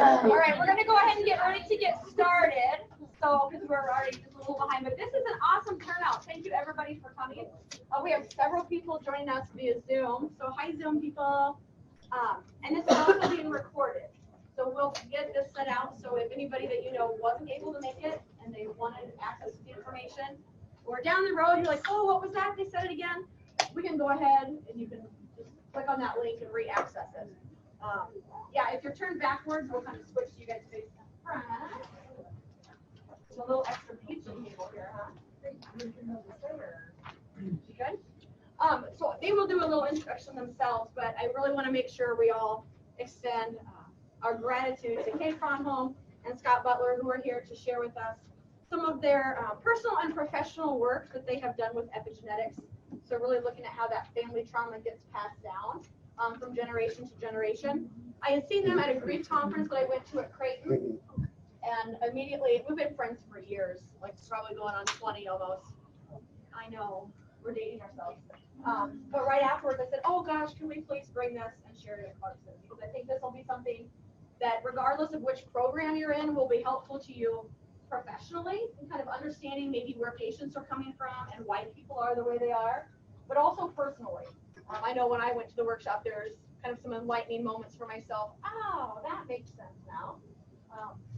All right, we're going to go ahead and get ready to get started. So, because we're already just a little behind, but this is an awesome turnout. Thank you everybody for coming. We have several people joining us via Zoom. So, hi Zoom people. And this is also being recorded. So we'll get this set out. So if anybody that you know wasn't able to make it and they wanted access to the information, or down the road you're like, oh, what was that? They said it again. We can go ahead and you can just click on that link and re-access it. Yeah, if you're turned backwards, we'll kind of switch you guys face front. There's a little extra pizza table here, huh? You good? So they will do a little introduction themselves, but I really want to make sure we all extend our gratitude to Kay Kronholm and Scott Butler, who are here to share with us some of their personal and professional work that they have done with epigenetics. So really looking at how that family trauma gets passed down from generation to generation. I had seen them at a grief conference that I went to at Creighton, and immediately, we've been friends for years, like probably going on 20 almost. I know, we're dating ourselves. But right afterwards, I said, oh gosh, can we please bring this and share it at Clarkson? Because I think this will be something that regardless of which program you're in will be helpful to you professionally and kind of understanding maybe where patients are coming from and why people are the way they are, but also personally. I know when I went to the workshop, there's kind of some enlightening moments for myself. Oh, that makes sense now.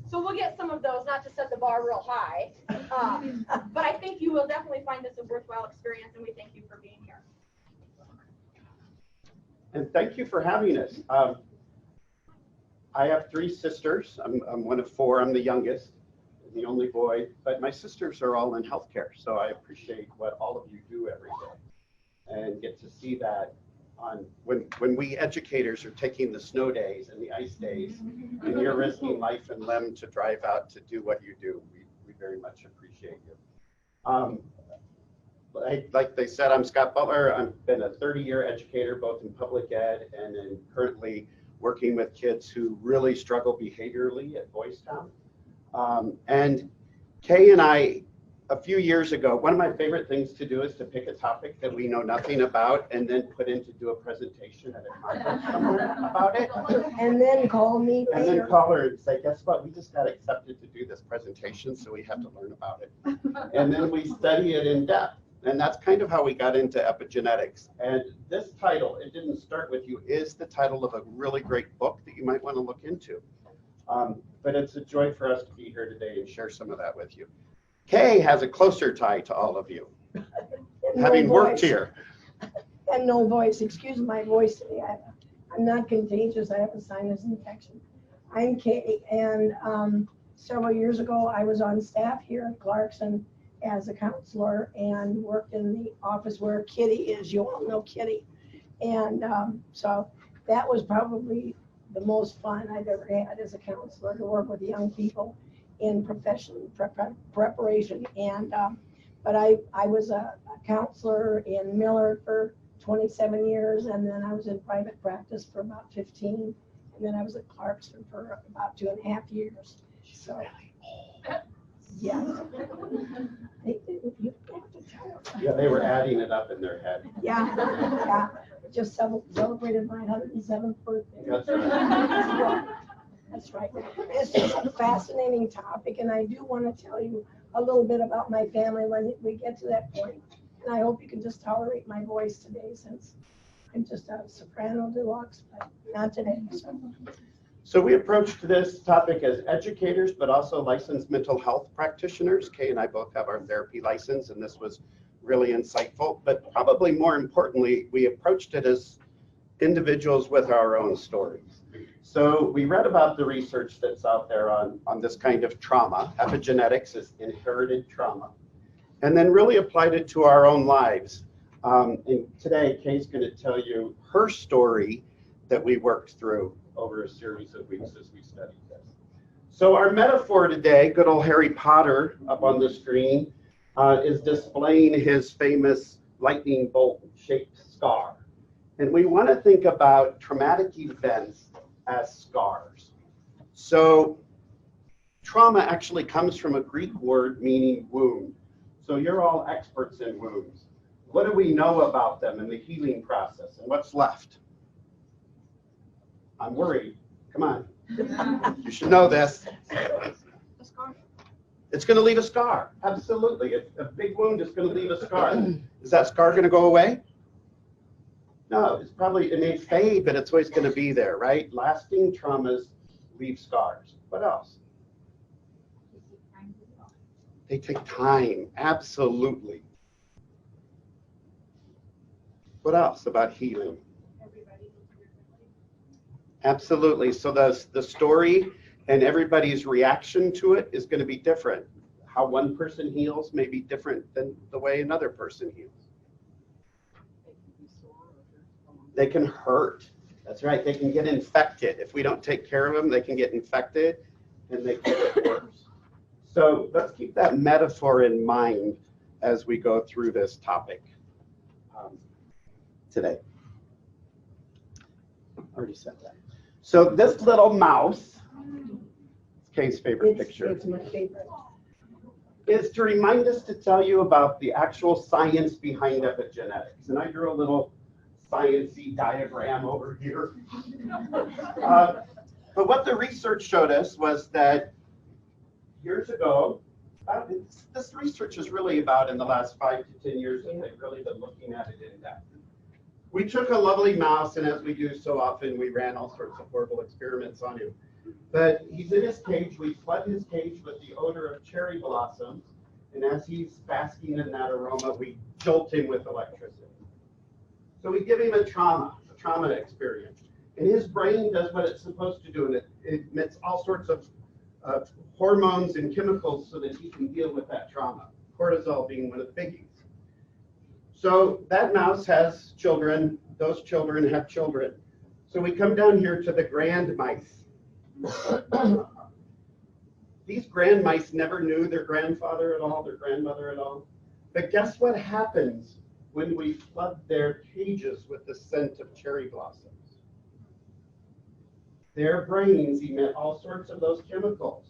So we'll get some of those, not to set the bar real high, but I think you will definitely find this a worthwhile experience, and we thank you for being here. And thank you for having us. I have 3 sisters. I'm one of 4. I'm the youngest, the only boy, but my sisters are all in healthcare, so I appreciate what all of you do every day and get to see that on when we educators are taking the snow days and the ice days and you're risking life and limb to drive out to do what you do. We very much appreciate you. Like they said, I'm Scott Butler. I've been a 30-year educator, both in public ed and in currently working with kids who really struggle behaviorally at Boys Town. And Kay and I, a few years ago, one of my favorite things to do is to pick a topic that we know nothing about and then put in to do a presentation at a conference somewhere about it. And then call me and later. then call her and say, guess what? We just got accepted to do this presentation, so we have to learn about it. And then we study it in depth. And that's kind of how we got into epigenetics. And this title, It Didn't Start With You, is the title of a really great book that you might want to look into. But it's a joy for us to be here today and share some of that with you. Kay has a closer tie to all of you, having worked here. And no voice. Excuse my voice today. I'm not contagious. I have a sinus infection. I'm Kay, and several years ago, I was on staff here at Clarkson as a counselor and worked in the office where Kitty is. You all know Kitty. And so that was probably the most fun I've ever had as a counselor, to work with young people in profession preparation. And but I was a counselor in Millard for 27 years, and then I was in private practice for about 15, and then I was at Clarkson for about 2.5 years. So yeah. You have to tell them. Yeah, they were adding it up in their head. Yeah. Just celebrated my 107th birthday. That's right. That's right. It's just a fascinating topic, and I do want to tell you a little bit about my family when we get to that point. And I hope you can just tolerate my voice today, since I'm just a soprano deluxe, but not today. So we approached this topic as educators, but also licensed mental health practitioners. Kay and I both have our therapy license, and this was really insightful. But probably more importantly, we approached it as individuals with our own stories. So we read about the research that's out there on this kind of trauma. Epigenetics is inherited trauma. And then really applied it to our own lives. And today, Kay's going to tell you her story that we worked through over a series of weeks as we studied this. So our metaphor today, good old Harry Potter up on the screen, is displaying his famous lightning bolt shaped scar. And we want to think about traumatic events as scars. So trauma actually comes from a Greek word meaning wound. So you're all experts in wounds. What do we know about them in the healing process, and what's left? I'm worried. Come on. You should know this. A scar. It's going to leave a scar. Absolutely. A big wound is going to leave a scar. Is that scar going to go away? No, it may fade, but it's always going to be there, right? Lasting traumas leave scars. What else? They take time. Absolutely. What else about healing? Absolutely. So the story and everybody's reaction to it is going to be different. How one person heals may be different than the way another person heals. They can hurt. That's right. They can get infected. If we don't take care of them, they can get infected and they can get worse. So let's keep that metaphor in mind as we go through this topic today. Already said that. So this little mouse, Kay's favorite picture, It's my favorite. is to remind us to tell you about the actual science behind epigenetics. And I drew a little science-y diagram over here. But what the research showed us was that years ago, this research is really about in the last 5 to 10 years that they've really been looking at it in depth. We took a lovely mouse, and as we do so often, we ran all sorts of horrible experiments on him. But he's in his cage. We flood his cage with the odor of cherry blossoms, and as he's basking in that aroma, we jolt him with electricity. So we give him a trauma experience. And his brain does what it's supposed to do, and it emits all sorts of hormones and chemicals so that he can deal with that trauma, cortisol being one of the biggies. So that mouse has children, those children have children. So we come down here to the grand mice. These grand mice never knew their grandfather at all, their grandmother at all. But guess what happens when we flood their cages with the scent of cherry blossoms? Their brains emit all sorts of those chemicals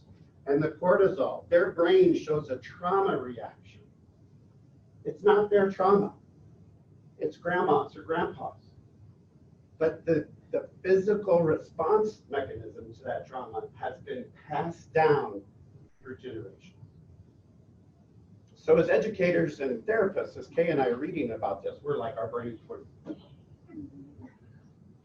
and the cortisol. Their brain shows a trauma reaction. It's not their trauma. It's grandma's or grandpa's. But the physical response mechanism to that trauma has been passed down through generations. So as educators and therapists, as Kay and I are reading about this, we're like, our brains were.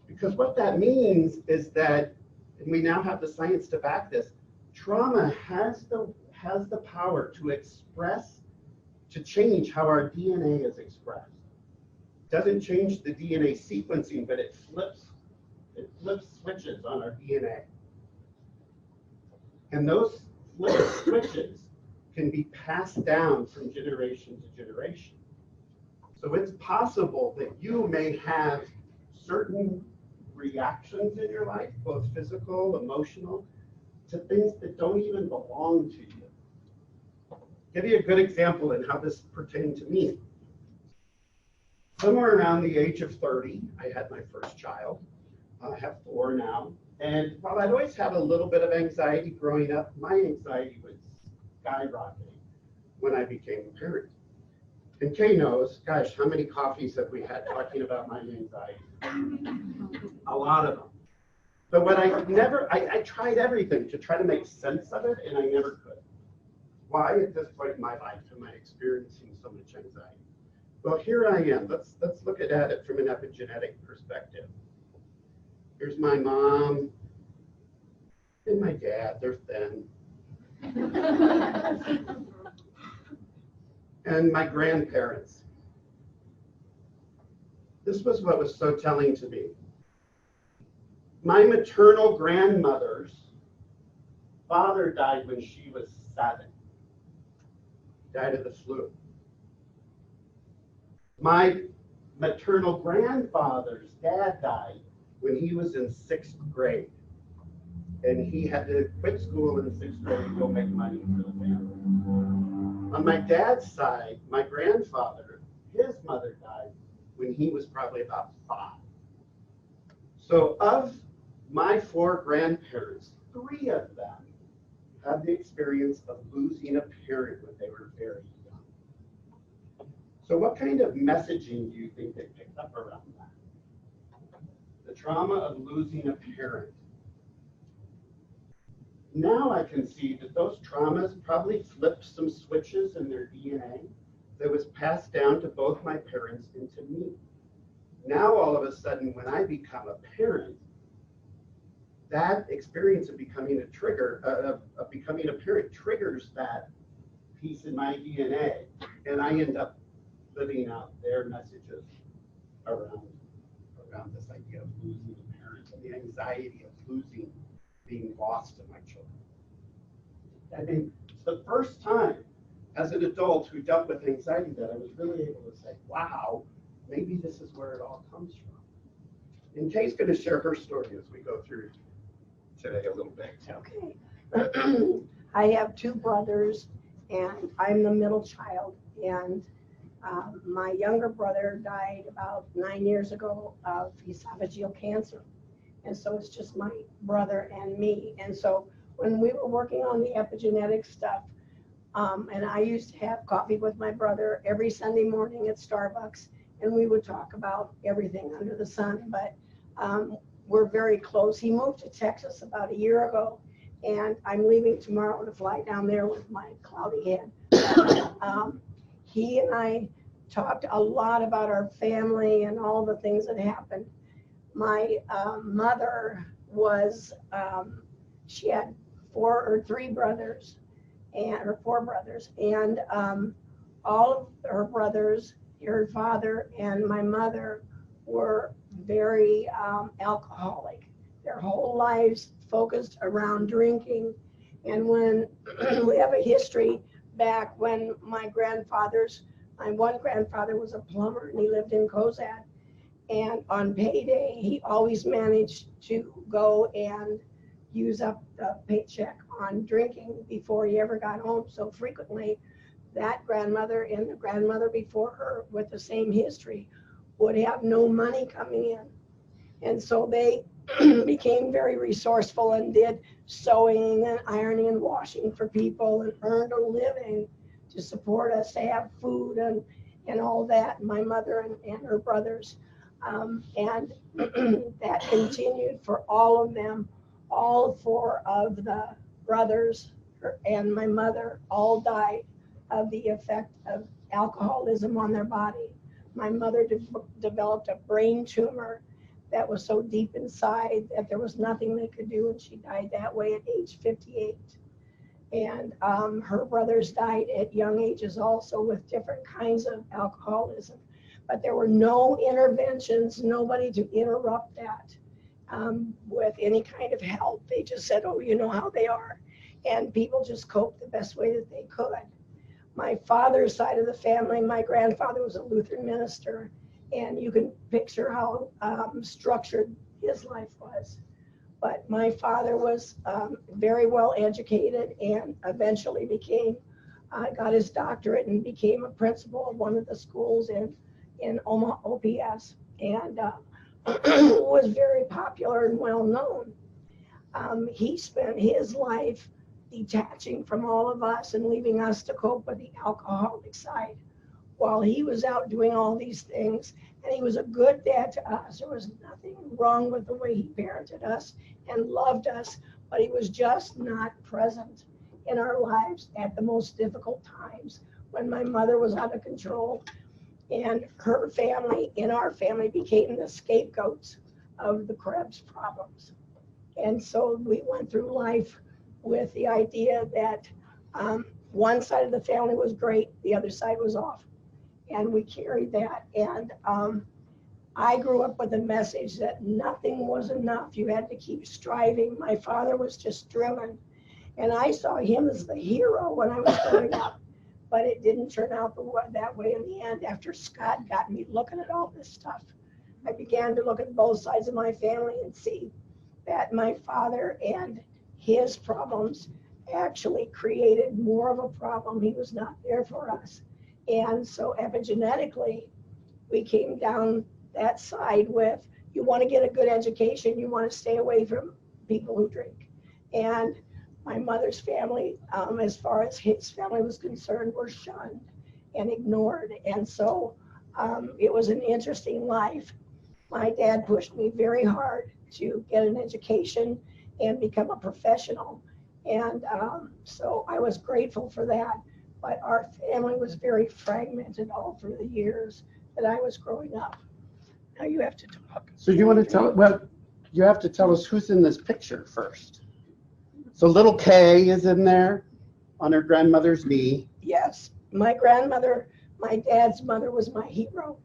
Because what that means is that, and we now have the science to back this, trauma has the power to express, to change how our DNA is expressed. It doesn't change the DNA sequencing, but it flips switches on our DNA. And those flip switches can be passed down from generation to generation. So it's possible that you may have certain reactions in your life, both physical, emotional, to things that don't even belong to you. I'll give you a good example in how this pertained to me. Somewhere around the age of 30, I had my first child. I have 4 now. And while I'd always had a little bit of anxiety growing up, my anxiety was skyrocketing when I became a parent. And Kay knows, gosh, how many coffees have we had talking about my anxiety? A lot of them. But what I tried everything to try to make sense of it, and I never could. Why at this point in my life am I experiencing so much anxiety? Well, here I am. Let's look at it from an epigenetic perspective. Here's my mom and my dad. They're thin. And my grandparents. This was what was so telling to me. My maternal grandmother's father died when she was 7. Died of the flu. My maternal grandfather's dad died when he was in 6th grade. And he had to quit school in 6th grade to go make money for the family. On my dad's side, my grandfather, his mother died when he was probably about 5. So of my 4 grandparents, 3 of them had the experience of losing a parent when they were very young. So what kind of messaging do you think they picked up around that? The trauma of losing a parent. Now I can see that those traumas probably flipped some switches in their DNA that was passed down to both my parents and to me. Now all of a sudden, when I become a parent, that experience of becoming a parent triggers that piece in my DNA, and I end up living out their messages around this idea of losing a parent and the anxiety of being lost to my children. I think it's the first time as an adult who dealt with anxiety that I was really able to say, wow, maybe this is where it all comes from. And Kay's going to share her story as we go through today a little bit. Okay. I have two brothers, and I'm the middle child. And my younger brother died about 9 years ago of esophageal cancer. And so it's just my brother and me. And so when we were working on the epigenetic stuff, and I used to have coffee with my brother every Sunday morning at Starbucks, and we would talk about everything under the sun. But we're very close. He moved to Texas about a year ago, and I'm leaving tomorrow to fly down there with my cloudy head. He and I talked a lot about our family and all the things that happened. My mother was, she had four brothers, and all of her brothers, her father and my mother, were very alcoholic. Their whole lives focused around drinking. And when we have a history back when my one grandfather was a plumber, and he lived in Cozad. And on payday, he always managed to go and use up the paycheck on drinking before he ever got home. So frequently, that grandmother and the grandmother before her with the same history would have no money coming in. And so they became very resourceful and did sewing and ironing and washing for people and earned a living to support us, to have food and all that, my mother and her brothers. And that continued for all of them. All four of the brothers and my mother all died of the effect of alcoholism on their body. My mother developed a brain tumor that was so deep inside that there was nothing they could do, and she died that way at age 58. And her brothers died at young ages also with different kinds of alcoholism. But there were no interventions, nobody to interrupt that with any kind of help. They just said, oh, you know how they are. And people just coped the best way that they could. My father's side of the family, my grandfather was a Lutheran minister, and you can picture how structured his life was. But my father was very well educated and eventually got his doctorate and became a principal of one of the schools in Omaha OPS, and was very popular and well known. He spent his life detaching from all of us and leaving us to cope with the alcoholic side while he was out doing all these things. And he was a good dad to us. There was nothing wrong with the way he parented us and loved us, but he was just not present in our lives at the most difficult times when my mother was out of control. And her family, in our family, became the scapegoats of the Krebs problems. And so we went through life with the idea that one side of the family was great, the other side was off. And we carried that. And I grew up with a message that nothing was enough. You had to keep striving. My father was just driven. And I saw him as the hero when I was growing up. But it didn't turn out that way in the end. After Scott got me looking at all this stuff, I began to look at both sides of my family and see that my father and his problems actually created more of a problem. He was not there for us. And so epigenetically, we came down that side with, you want to get a good education, you want to stay away from people who drink. And my mother's family, as far as his family was concerned, were shunned and ignored. And so it was an interesting life. My dad pushed me very hard to get an education and become a professional. And so I was grateful for that. But our family was very fragmented all through the years that I was growing up. Now you have to talk. So you want to tell, well, you have to tell us who's in this picture first. So little Kay is in there on her grandmother's knee. Yes, my grandmother, my dad's mother was my hero.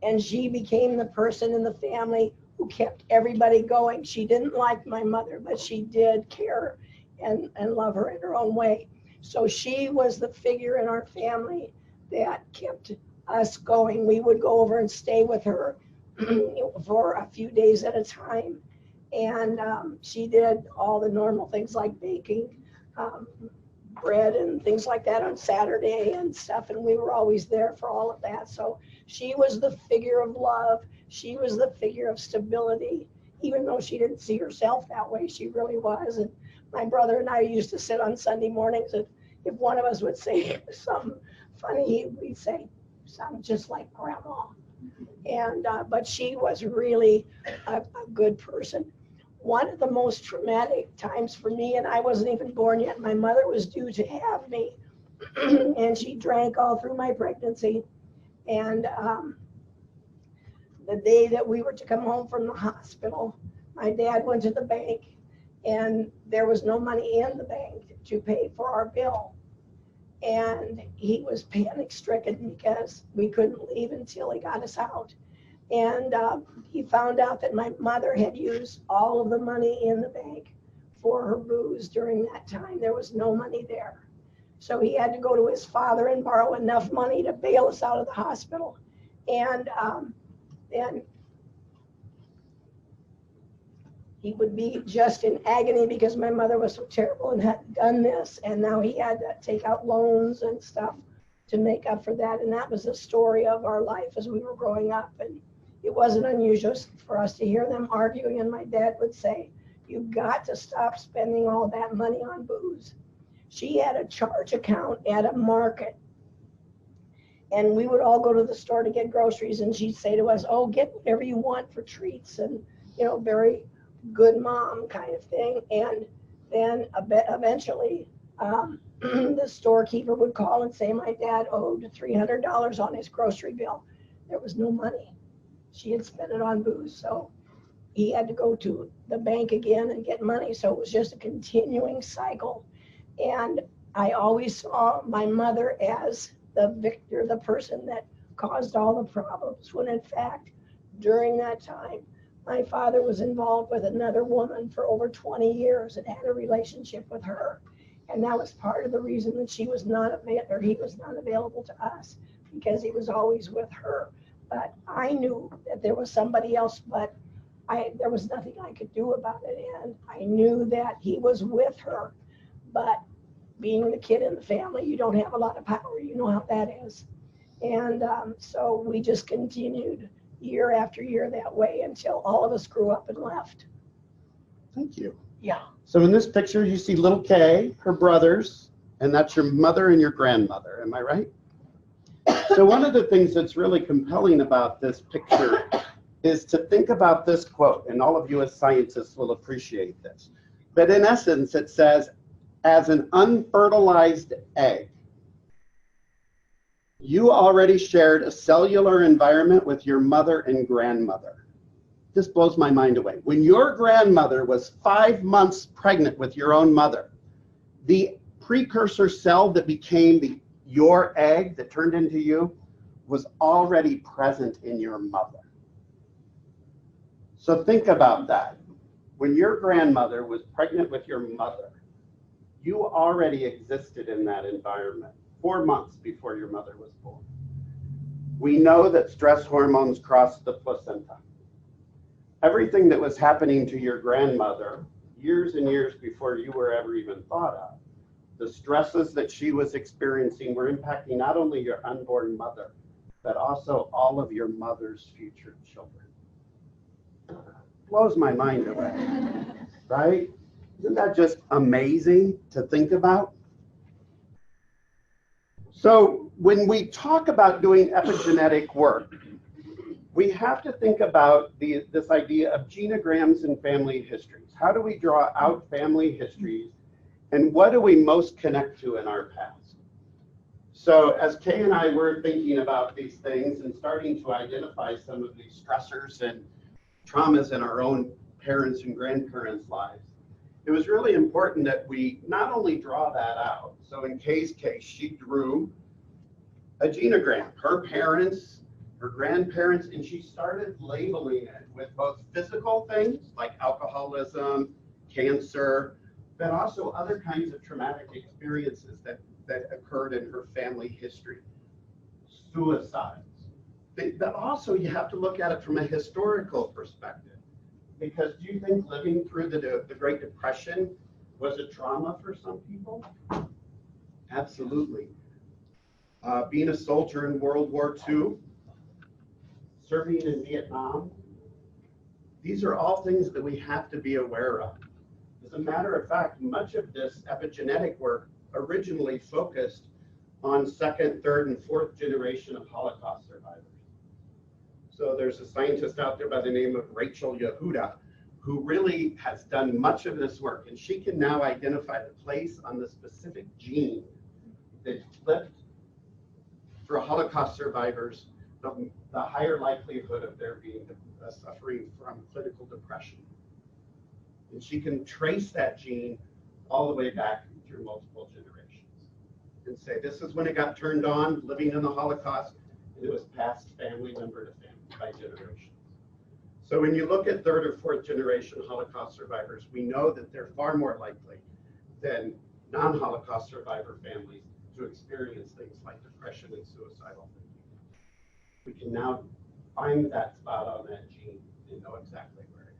And she became the person in the family who kept everybody going. She didn't like my mother, but she did care and love her in her own way. So she was the figure in our family that kept us going. We would go over and stay with her for a few days at a time. And she did all the normal things like baking bread and things like that on Saturday and stuff. And we were always there for all of that. So she was the figure of love. She was the figure of stability. Even though she didn't see herself that way, she really was. And my brother and I used to sit on Sunday mornings, and if one of us would say something funny, we'd say, "Sound just like Grandma." And but she was really a good person. One of the most traumatic times for me, and I wasn't even born yet, my mother was due to have me, and she drank all through my pregnancy. And the day that we were to come home from the hospital, my dad went to the bank, and there was no money in the bank to pay for our bill. And he was panic stricken because we couldn't leave until he got us out. And he found out that my mother had used all of the money in the bank for her booze during that time. There was no money there. So he had to go to his father and borrow enough money to bail us out of the hospital. And then he would be just in agony because my mother was so terrible and had done this. And now he had to take out loans and stuff to make up for that. And that was the story of our life as we were growing up. And it wasn't unusual for us to hear them arguing. And my dad would say, "You've got to stop spending all that money on booze." She had a charge account at a market. And we would all go to the store to get groceries. And she'd say to us, "Oh, get whatever you want for treats." And, you know, very good mom kind of thing. And then eventually the storekeeper would call and say my dad owed $300 on his grocery bill. There was no money. She had spent it on booze. So he had to go to the bank again and get money. So it was just a continuing cycle. And I always saw my mother as the victor, the person that caused all the problems, when in fact, during that time, my father was involved with another woman for over 20 years and had a relationship with her. And that was part of the reason that he was not available to us, because he was always with her. But I knew that there was somebody else, but there was nothing I could do about it. And I knew that he was with her. But being the kid in the family, you don't have a lot of power. You know how that is. And so we just continued year after year that way until all of us grew up and left. Thank you. Yeah. So in this picture, you see little Kay, her brothers, and that's your mother and your grandmother. Am I right? So one of the things that's really compelling about this picture is to think about this quote, and all of you as scientists will appreciate this. But in essence, it says, as an unfertilized egg, you already shared a cellular environment with your mother and grandmother. This blows my mind away. When your grandmother was 5 months pregnant with your own mother, the precursor cell that became your egg that turned into you was already present in your mother. So think about that. When your grandmother was pregnant with your mother, you already existed in that environment 4 months before your mother was born. We know that stress hormones cross the placenta. Everything that was happening to your grandmother years and years before you were ever even thought of, the stresses that she was experiencing were impacting not only your unborn mother, but also all of your mother's future children. Blows my mind away, right? Isn't that just amazing to think about? So when we talk about doing epigenetic work, we have to think about this idea of genograms and family histories. How do we draw out family histories, and what do we most connect to in our past? So as Kay and I were thinking about these things and starting to identify some of these stressors and traumas in our own parents' and grandparents' lives, it was really important that we not only draw that out. So in Kay's case, she drew a genogram, her parents, her grandparents, and she started labeling it with both physical things like alcoholism, cancer, but also other kinds of traumatic experiences that occurred in her family history, suicides. But also you have to look at it from a historical perspective. Because do you think living through the Great Depression was a trauma for some people? Absolutely. Being a soldier in World War II, serving in Vietnam, these are all things that we have to be aware of. As a matter of fact, much of this epigenetic work originally focused on second, third, and fourth generation of Holocaust survivors. So there's a scientist out there by the name of Rachel Yehuda who really has done much of this work, and she can now identify the place on the specific gene that flipped for Holocaust survivors the higher likelihood of there being suffering from clinical depression. And she can trace that gene all the way back through multiple generations and say, this is when it got turned on, living in the Holocaust, and it was passed family member to family by generations. So when you look at third or fourth generation Holocaust survivors, we know that they're far more likely than non-Holocaust survivor families to experience things like depression and suicidal thinking. We can now find that spot on that gene and know exactly where it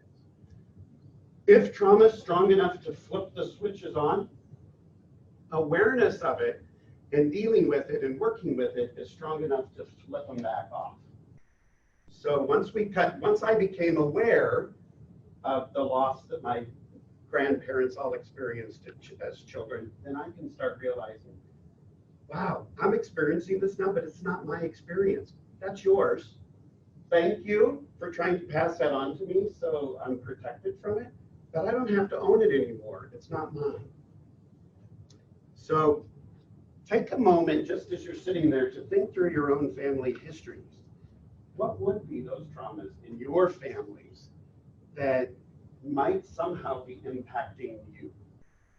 is. If trauma is strong enough to flip the switches on, awareness of it and dealing with it and working with it is strong enough to flip them back off. So once I became aware of the loss that my grandparents all experienced as children, then I can start realizing, wow, I'm experiencing this now, but it's not my experience. That's yours. Thank you for trying to pass that on to me so I'm protected from it, but I don't have to own it anymore. It's not mine. So take a moment just as you're sitting there to think through your own family histories. What would be those traumas in your families that might somehow be impacting you?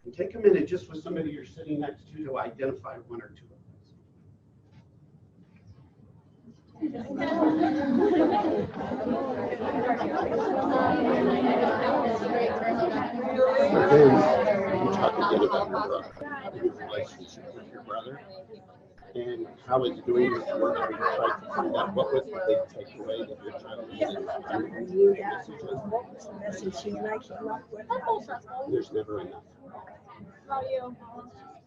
And take a minute just with somebody you're sitting next to identify one or two of you talk again about your brother, your relationship with your brother, and how it's doing with work. Are you trying to find out what was the big takeaway that your child needed? What was the message you and I came up with? There's never enough. How are you?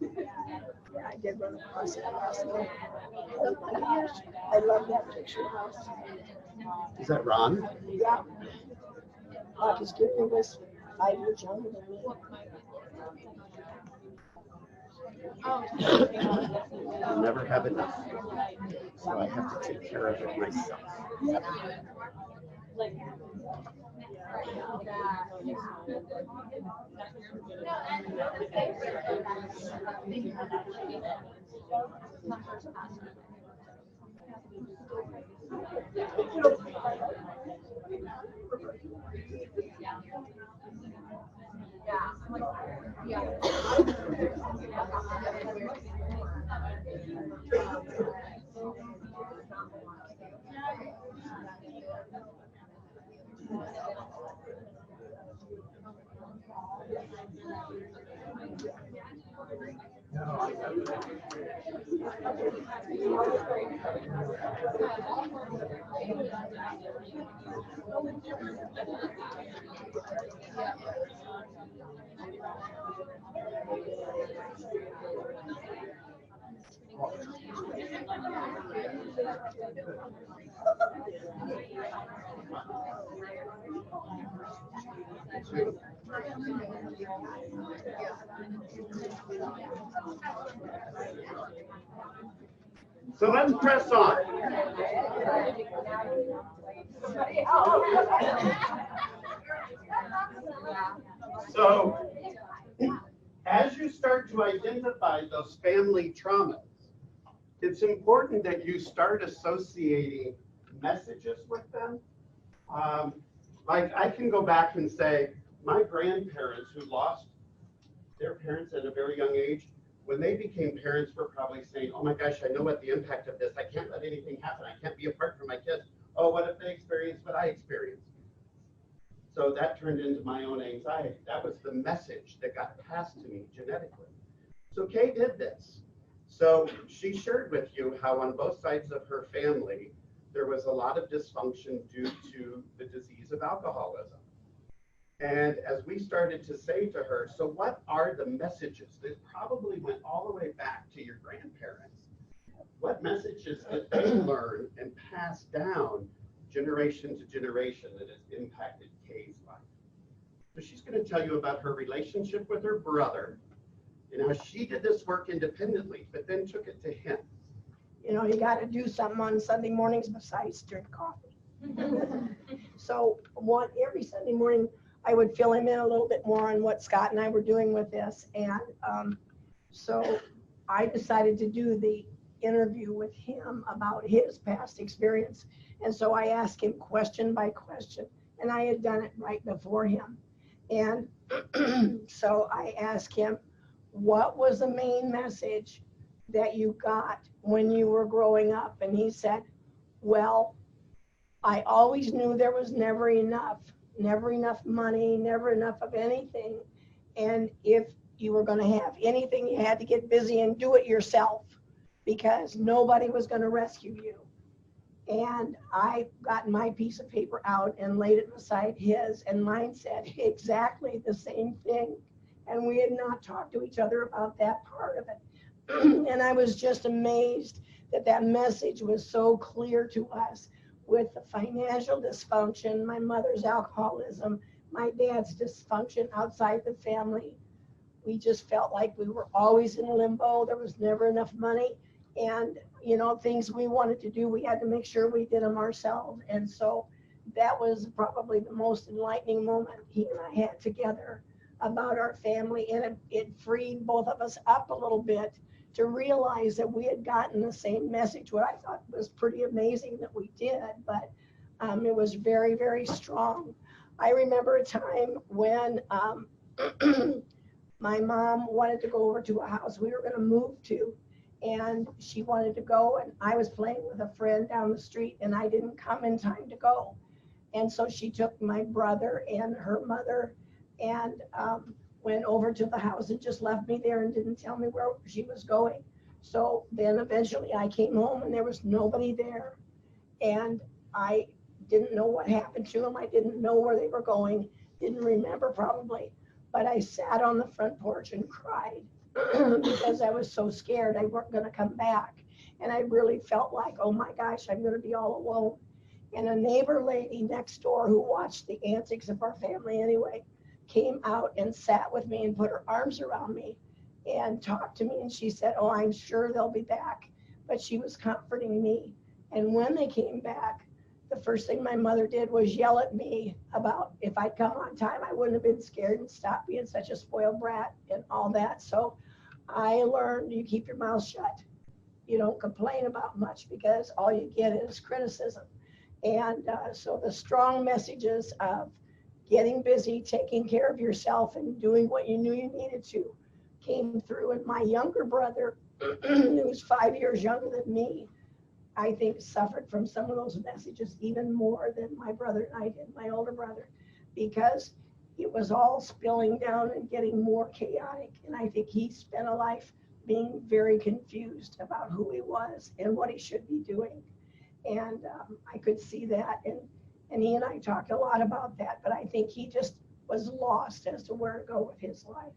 Yeah, I did run across it last night. Oh my gosh, I love that picture house. Is that Ron? Yeah. His kid was 5 years younger than me. I never have enough, so I have to take care of it myself. So let's press on. So, as you start to identify those family traumas, it's important that you start associating messages with them. Like I can go back and say, my grandparents who lost their parents at a very young age, when they became parents, were probably saying, oh my gosh, I know what the impact of this, I can't let anything happen, I can't be apart from my kids. Oh, what if they experience what I experienced? So that turned into my own anxiety. That was the message that got passed to me genetically. So Kay did this. So she shared with you how on both sides of her family, there was a lot of dysfunction due to the disease of alcoholism. And as we started to say to her, so what are the messages? This probably went all the way back to your grandparents. What messages did they learn and pass down generation to generation that has impacted Kay's life? So she's going to tell you about her relationship with her brother and how she did this work independently, but then took it to him. You know, you got to do something on Sunday mornings besides drink coffee. So every Sunday morning, I would fill him in a little bit more on what Scott and I were doing with this. And so I decided to do the interview with him about his past experience. And so I asked him question by question, and I had done it right before him. And so I asked him, what was the main message that you got when you were growing up? And he said, well, I always knew there was never enough money, never enough of anything. And if you were going to have anything, you had to get busy and do it yourself because nobody was going to rescue you. And I got my piece of paper out and laid it beside his, and mine said exactly the same thing. And we had not talked to each other about that part of it. And I was just amazed that that message was so clear to us with the financial dysfunction, my mother's alcoholism, my dad's dysfunction outside the family. We just felt like we were always in limbo. There was never enough money. And, you know, things we wanted to do, we had to make sure we did them ourselves. And so that was probably the most enlightening moment he and I had together about our family. And it freed both of us up a little bit to realize that we had gotten the same message, what I thought was pretty amazing that we did, but it was very, very strong. I remember a time when my mom wanted to go over to a house we were going to move to, and she wanted to go, and I was playing with a friend down the street, and I didn't come in time to go. And so she took my brother and her mother and went over to the house and just left me there and didn't tell me where she was going. So then eventually I came home and there was nobody there. And I didn't know what happened to them. I didn't know where they were going, didn't remember probably. But I sat on the front porch and cried because I was so scared I weren't going to come back. And I really felt like, oh my gosh, I'm going to be all alone. And a neighbor lady next door who watched the antics of our family anyway, came out and sat with me and put her arms around me and talked to me. And she said, oh, I'm sure they'll be back. But she was comforting me. And when they came back, the first thing my mother did was yell at me about if I'd come on time, I wouldn't have been scared and stopped being such a spoiled brat and all that. So I learned you keep your mouth shut. You don't complain about much because all you get is criticism. And so the strong messages of getting busy, taking care of yourself, and doing what you knew you needed to came through. And my younger brother, who's 5 years younger than me, I think suffered from some of those messages even more than my brother and I did, my older brother, because it was all spilling down and getting more chaotic. And I think he spent a life being very confused about who he was and what he should be doing. And I could see that. And he and I talked a lot about that, but I think he just was lost as to where to go with his life.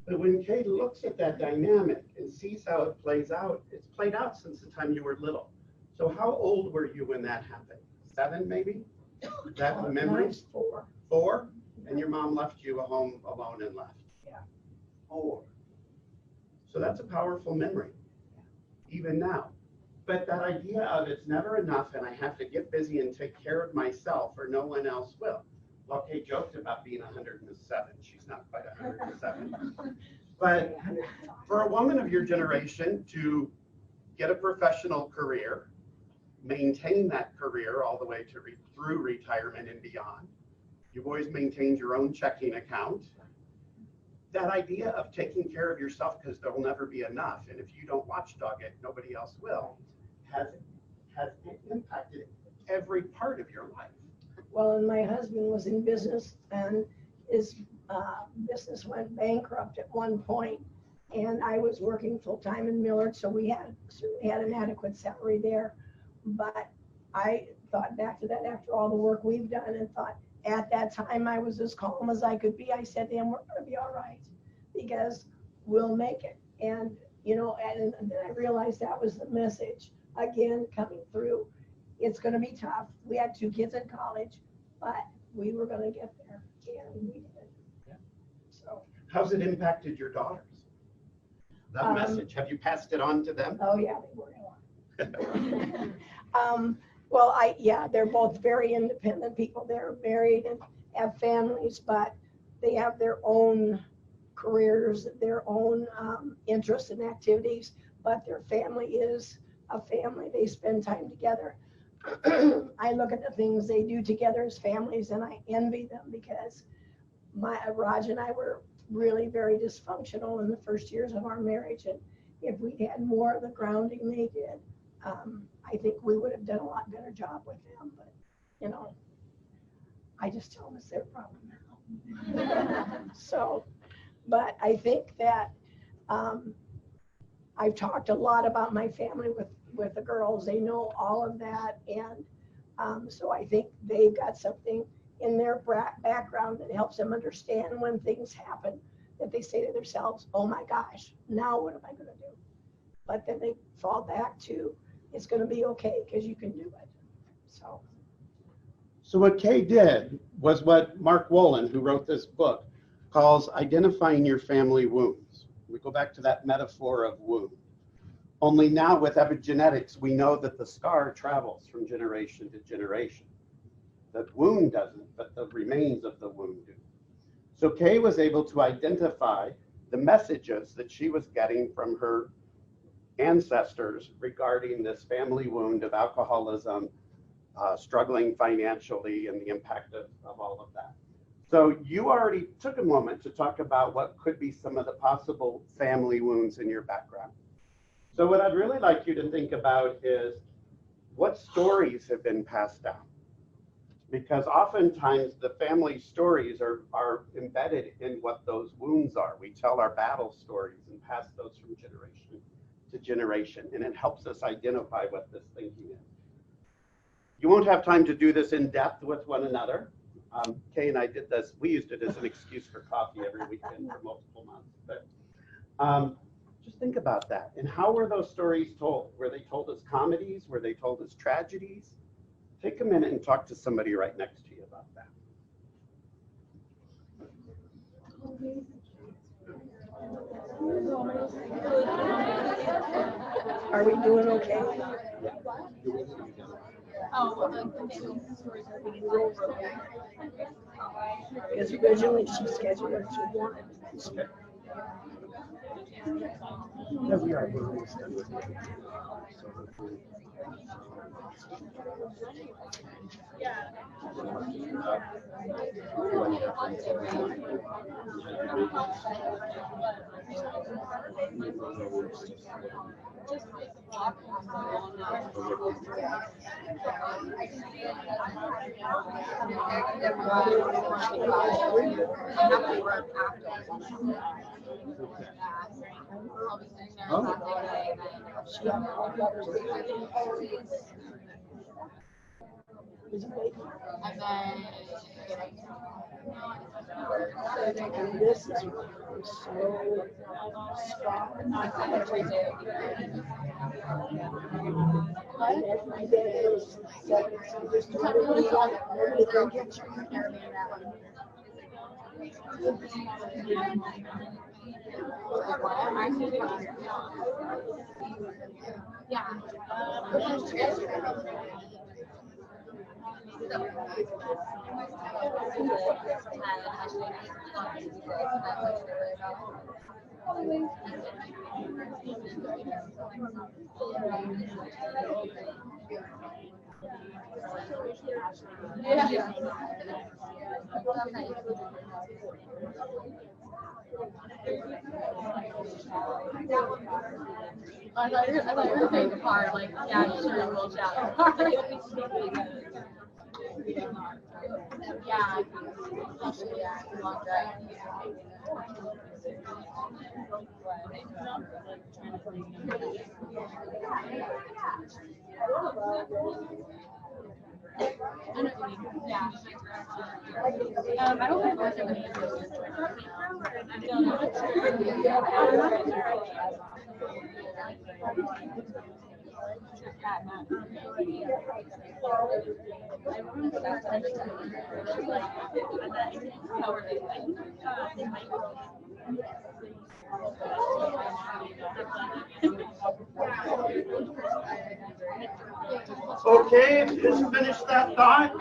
But when Kay looks at that dynamic and sees how it plays out, it's played out since the time you were little. So how old were you when that happened? 7, maybe? Is that the memory? I was 4. 4? And your mom left you at home alone and left? Yeah. 4. So that's a powerful memory, even now. But that idea of it's never enough and I have to get busy and take care of myself or no one else will. Well, Kay joked about being 107. She's not quite 107. But for a woman of your generation to get a professional career, maintain that career all the way to through retirement and beyond, you've always maintained your own checking account. That idea of taking care of yourself because there'll never be enough, and if you don't watchdog it, nobody else will, has impacted every part of your life. Well, and my husband was in business, and his business went bankrupt at one point, and I was working full-time in Millard, so we certainly had an adequate salary there. But I thought back to that after all the work we've done and thought, at that time, I was as calm as I could be. I said to him, we're going to be all right because we'll make it. And, you know, and then I realized that was the message again coming through. It's going to be tough. We had 2 kids in college, but we were going to get there, and we did. Yeah. So. How's it impacted your daughters? That message, have you passed it on to them? Oh, yeah, they were. Well, they're both very independent people. They're married and have families, but they have their own careers, their own interests and activities, but their family is a family. They spend time together. I look at the things they do together as families and I envy them because Raj and I were really very dysfunctional in the first years of our marriage. And if we had more of the grounding they did, I think we would have done a lot better job with them. But, you know, I just tell them it's their problem now. So, but I think that I've talked a lot about my family with the girls. They know all of that. And so I think they've got something in their background that helps them understand when things happen, that they say to themselves, oh my gosh, now what am I going to do? But then they fall back to, it's going to be okay because you can do it. So what Kay did was what Mark Wolin, who wrote this book, calls identifying your family wounds. We go back to that metaphor of wound. Only now with epigenetics, we know that the scar travels from generation to generation. The wound doesn't, but the remains of the wound do. So Kay was able to identify the messages that she was getting from her ancestors regarding this family wound of alcoholism, struggling financially, and the impact of all of that. So you already took a moment to talk about what could be some of the possible family wounds in your background. So what I'd really like you to think about is what stories have been passed down. Because oftentimes the family stories are embedded in what those wounds are. We tell our battle stories and pass those from generation to generation, and it helps us identify what this thinking is. You won't have time to do this in depth with one another. Kay and I did this. We used it as an excuse for coffee every weekend for multiple months. But just think about that. And how were those stories told? Were they told as comedies? Were they told as tragedies? Take a minute and talk to somebody right next to you about that. Are we doing okay? Because originally she scheduled it to 1. Yeah, we are. We're almost done with it. And this is so strong. My dad was 7, so just nobody can get you. Yeah. I thought you were saying the part, like, yeah, sure, we'll shout. Yeah, especially, yeah, long drive. Yeah. I don't have much of an answer. I'm not Okay, just finish that thought.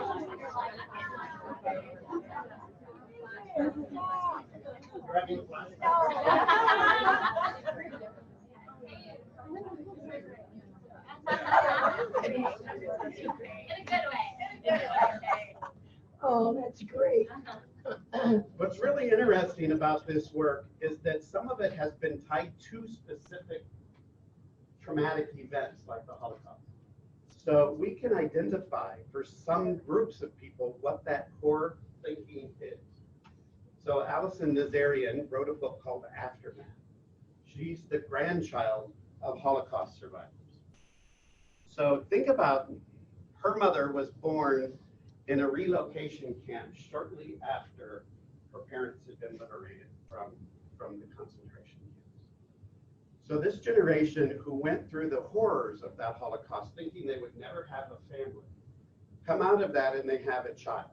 Oh, that's great. What's really interesting about this work is that some of it has been tied to specific traumatic events like the Holocaust. So we can identify for some groups of people what that core thinking is. So Alison Nazarian wrote a book called Aftermath. She's the grandchild of Holocaust survivors. So think about her mother was born in a relocation camp shortly after her parents had been liberated from the concentration camps. So this generation who went through the horrors of that Holocaust thinking they would never have a family, come out of that and they have a child.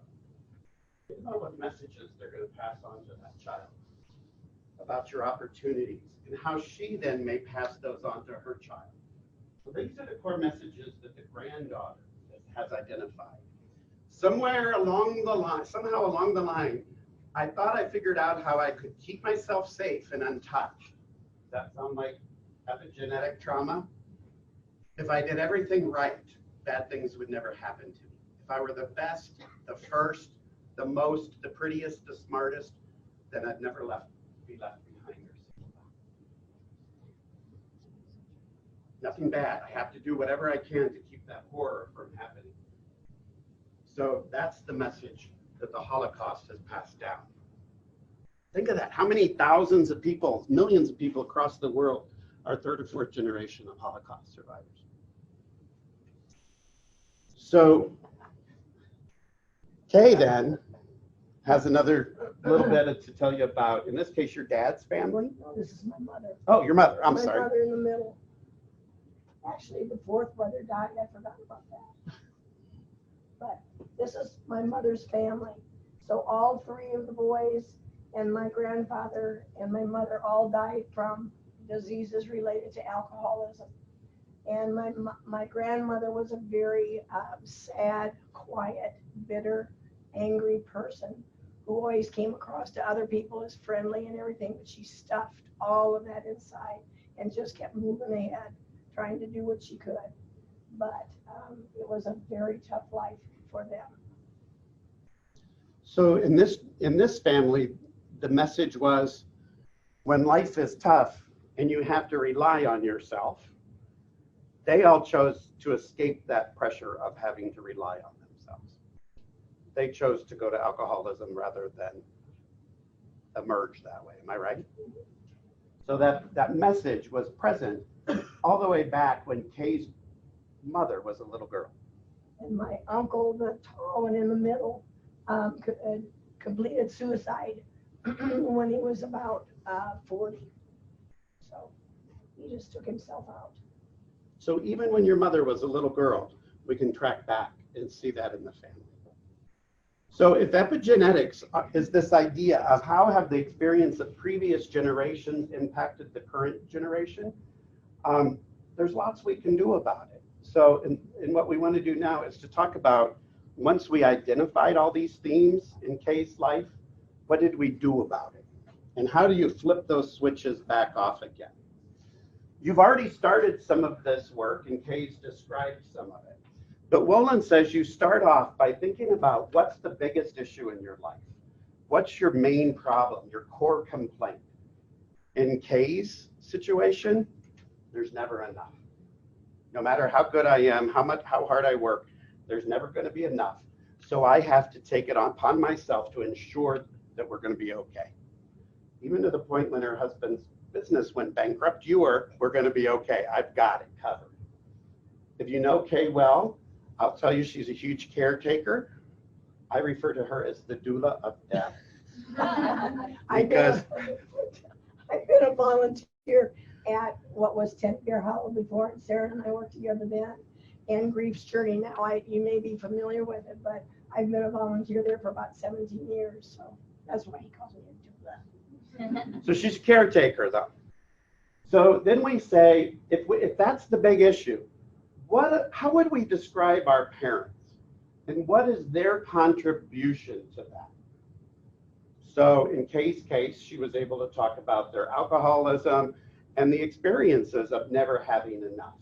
Think about what messages they're going to pass on to that child about your opportunities and how she then may pass those on to her child. So these are the core messages that the granddaughter has identified. Somewhere along the line, somehow along the line, I thought I figured out how I could keep myself safe and untouched. Does that sound like epigenetic trauma? If I did everything right, bad things would never happen to me. If I were the best, the first, the most, the prettiest, the smartest, then I'd never be left behind or singled out. Nothing bad. I have to do whatever I can to keep that horror from happening. So that's the message that the Holocaust has passed down. Think of that. How many thousands of people, millions of people across the world are third or fourth generation of Holocaust survivors? So Kay then has another little bit to tell you about, in this case, your dad's family. Oh, this is my mother. Oh, your mother. I'm my sorry. My brother in the middle. Actually, the fourth brother died. I forgot about that. But this is my mother's family. So all three of the boys and my grandfather and my mother all died from diseases related to alcoholism. And my grandmother was a very sad, quiet, bitter, angry person who always came across to other people as friendly and everything, but she stuffed all of that inside and just kept moving ahead, trying to do what she could. But it was a very tough life for them. So in this family, the message was, when life is tough and you have to rely on yourself, they all chose to escape that pressure of having to rely on themselves. They chose to go to alcoholism rather than emerge that way. Am I right? So that message was present all the way back when Kay's mother was a little girl. And my uncle, the tall one in the middle, completed suicide when he was about 40. So he just took himself out. So even when your mother was a little girl, we can track back and see that in the family. So if epigenetics is this idea of how have the experience of previous generations impacted the current generation, there's lots we can do about it. So, and what we want to do now is to talk about, once we identified all these themes in Kay's life, what did we do about it? And how do you flip those switches back off again? You've already started some of this work, and Kay's described some of it. But Wolin says you start off by thinking about what's the biggest issue in your life. What's your main problem, your core complaint? In Kay's situation, there's never enough. No matter how good I am, how hard I work, there's never going to be enough. So I have to take it upon myself to ensure that we're going to be okay. Even to the point when her husband's business went bankrupt, we're going to be okay. I've got it covered. If you know Kay well, I'll tell you she's a huge caretaker. I refer to her as the doula of death. I've been a volunteer at what was 10th Beer Hollow before, and Sarah and I worked together then, and Grief's Journey. Now, you may be familiar with it, but I've been a volunteer there for about 17 years, so that's why he calls me a doula. So she's a caretaker, though. So then we say, if that's the big issue, how would we describe our parents? And what is their contribution to that? So in Kay's case, she was able to talk about their alcoholism and the experiences of never having enough,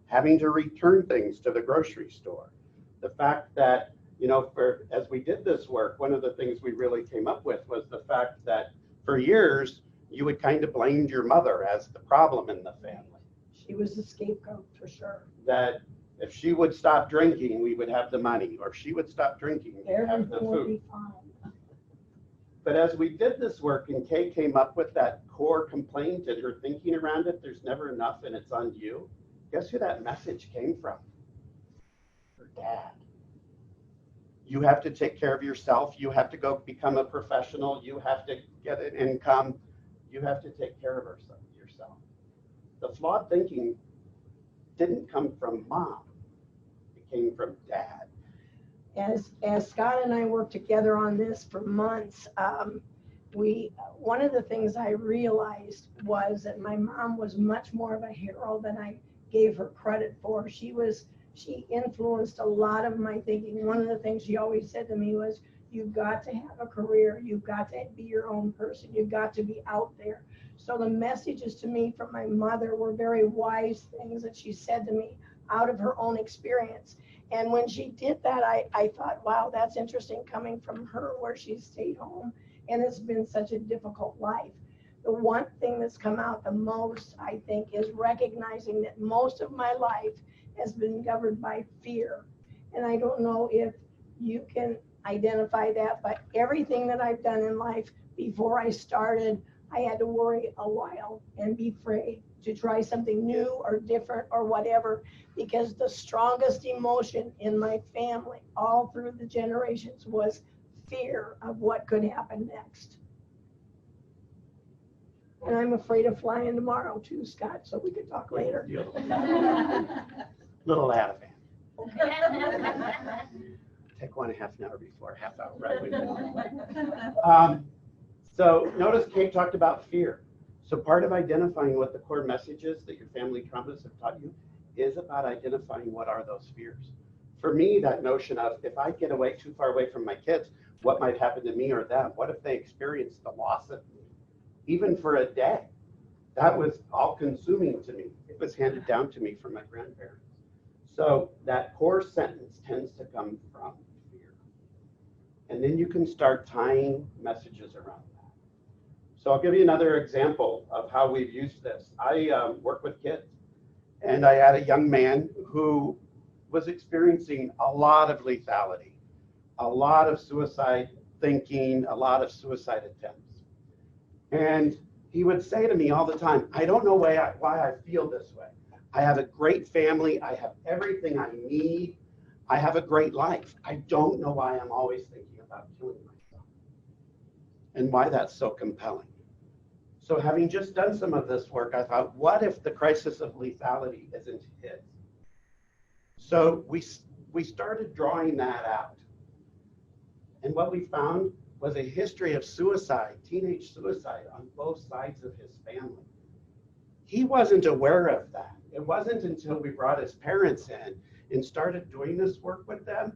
having to return things to the grocery store. The fact that, as we did this work, one of the things we really came up with was the fact that for years, you would kind of blame your mother as the problem in the family. She was the scapegoat for sure. That if she would stop drinking, we would have the money, or if she would stop drinking, we would have the Everything would food. be fine. But as we did this work and Kay came up with that core complaint and her thinking around it, there's never enough and it's on you. Guess who that message came from? Her dad. You have to take care of yourself. You have to go become a professional. You have to get an income. You have to take care of yourself. The flawed thinking didn't come from mom. It came from dad. As Scott and I worked together on this for months, one of the things I realized was that my mom was much more of a hero than I gave her credit for. She influenced a lot of my thinking. One of the things she always said to me was, you've got to have a career. You've got to be your own person. You've got to be out there. So the messages to me from my mother were very wise things that she said to me out of her own experience. And when she did that, I thought, wow, that's interesting coming from her where she stayed home. And it's been such a difficult life. The one thing that's come out the most, I think, is recognizing that most of my life has been governed by fear. And I don't know if you can identify that, but everything that I've done in life before I started, I had to worry a while and be afraid to try something new or different or whatever, because the strongest emotion in my family all through the generations was fear of what could happen next. And I'm afraid of flying tomorrow too, Scott, so we could talk later. Little Ativan. Take 1.5 an hour before, half hour, right? So notice Kate talked about fear. So part of identifying what the core messages that your family traumas have taught you is about identifying what are those fears. For me, that notion of if I get away too far away from my kids, what might happen to me or them? What if they experience the loss of me? Even for a day, that was all consuming to me. It was handed down to me from my grandparents. So that core sentence tends to come from fear. And then you can start tying messages around that. So I'll give you another example of how we've used this. I work with kids, and I had a young man who was experiencing a lot of lethality, a lot of suicide thinking, a lot of suicide attempts. And he would say to me all the time, I don't know why I feel this way. I have a great family. I have everything I need. I have a great life. I don't know why I'm always thinking about killing myself and why that's so compelling. So having just done some of this work, I thought, what if the crisis of lethality isn't his? So we started drawing that out. And what we found was a history of suicide, teenage suicide on both sides of his family. He wasn't aware of that. It wasn't until we brought his parents in and started doing this work with them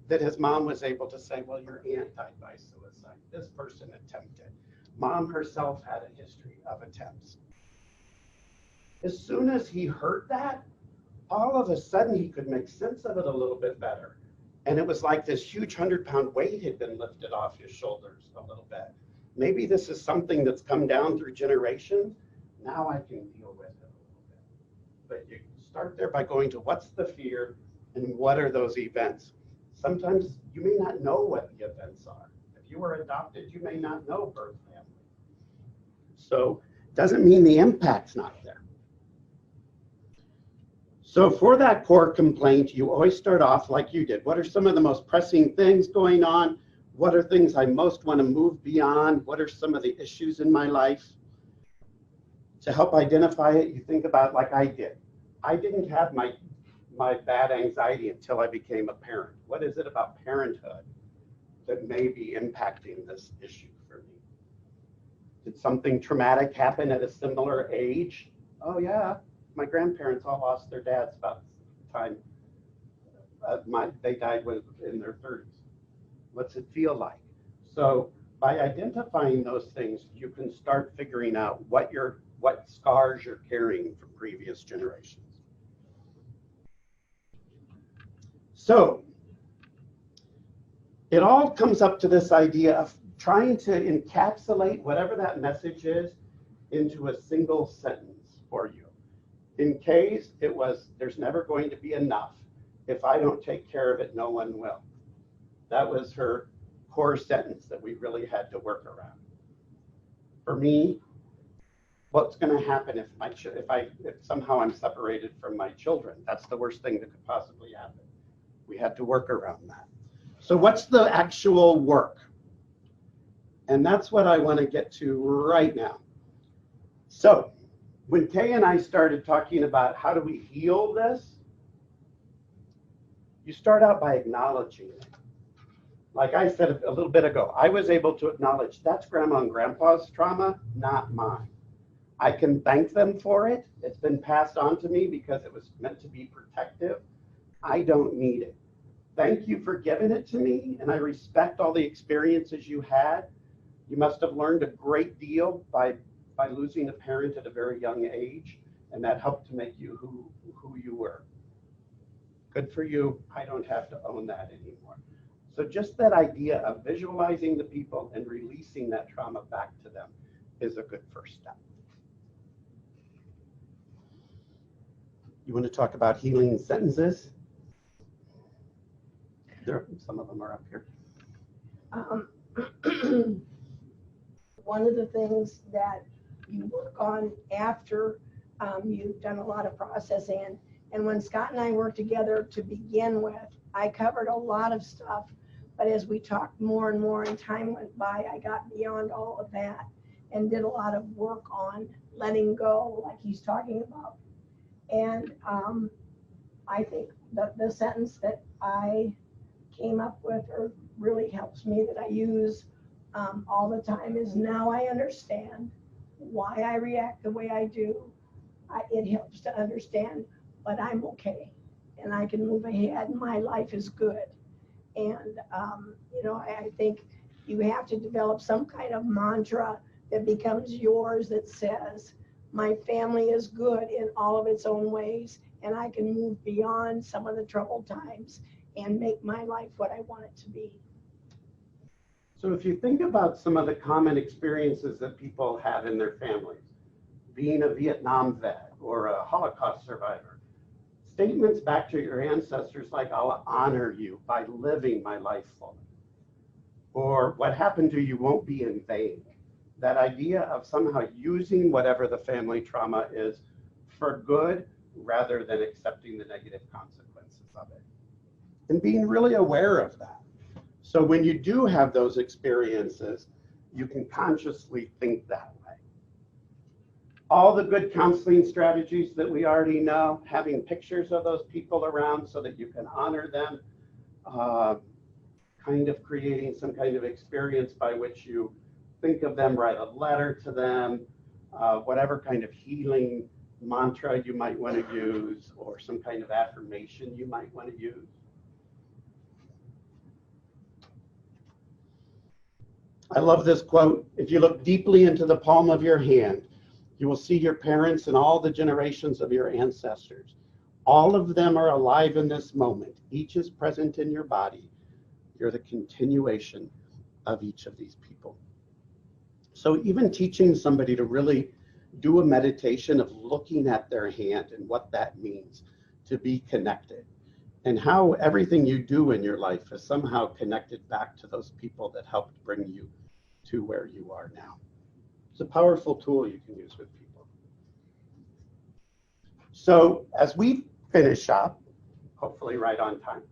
that his mom was able to say, well, your aunt died by suicide. This person attempted. Mom herself had a history of attempts. As soon as he heard that, all of a sudden he could make sense of it a little bit better. And it was like this huge 100-pound weight had been lifted off his shoulders a little bit. Maybe this is something that's come down through generations. Now I can deal with it a little bit. But you start there by going to what's the fear and what are those events? Sometimes you may not know what the events are. If you were adopted, you may not know birth family. So it doesn't mean the impact's not there. So for that core complaint, you always start off like you did. What are some of the most pressing things going on? What are things I most want to move beyond? What are some of the issues in my life? To help identify it, you think about like I did. I didn't have my bad anxiety until I became a parent. What is it about parenthood that may be impacting this issue for me? Did something traumatic happen at a similar age? Oh yeah, my grandparents all lost their dads about the time they died in their 30s. What's it feel like? So by identifying those things, you can start figuring out what scars you're carrying from previous generations. So it all comes up to this idea of trying to encapsulate whatever that message is into a single sentence for you. In Kay's, it was, there's never going to be enough. If I don't take care of it, no one will. That was her core sentence that we really had to work around. For me, what's going to happen if somehow I'm separated from my children? That's the worst thing that could possibly happen. We had to work around that. So what's the actual work? And that's what I want to get to right now. So when Kay and I started talking about how do we heal this, you start out by acknowledging it. Like I said a little bit ago, I was able to acknowledge that's grandma and grandpa's trauma, not mine. I can thank them for it. It's been passed on to me because it was meant to be protective. I don't need it. Thank you for giving it to me, and I respect all the experiences you had. You must have learned a great deal by losing a parent at a very young age, and that helped to make you who you were. Good for you. I don't have to own that anymore. So just that idea of visualizing the people and releasing that trauma back to them is a good first step. You want to talk about healing sentences? Some of them are up here. One of the things that you work on after you've done a lot of processing, and when Scott and I worked together to begin with, I covered a lot of stuff, but as we talked more and more and time went by, I got beyond all of that and did a lot of work on letting go, like he's talking about. And I think that the sentence that I came up with, or really helps me, that I use all the time, is now I understand why I react the way I do. It helps to understand, but I'm okay and I can move ahead and my life is good. And I think you have to develop some kind of mantra that becomes yours that says, my family is good in all of its own ways, and I can move beyond some of the troubled times and make my life what I want it to be. So if you think about some of the common experiences that people have in their families, being a Vietnam vet or a Holocaust survivor, statements back to your ancestors like, I'll honor you by living my life fully, or what happened to you won't be in vain. That idea of somehow using whatever the family trauma is for good rather than accepting the negative consequences of it. And being really aware of that. So when you do have those experiences, you can consciously think that way. All the good counseling strategies that we already know, having pictures of those people around so that you can honor them, kind of creating some kind of experience by which you think of them, write a letter to them, whatever kind of healing mantra you might want to use or some kind of affirmation you might want to use? I love this quote. If you look deeply into the palm of your hand, you will see your parents and all the generations of your ancestors. All of them are alive in this moment. Each is present in your body. You're the continuation of each of these people. So even teaching somebody to really do a meditation of looking at their hand and what that means to be connected, and how everything you do in your life is somehow connected back to those people that helped bring you to where you are now. It's a powerful tool you can use with people. So as we finish up, hopefully right on time,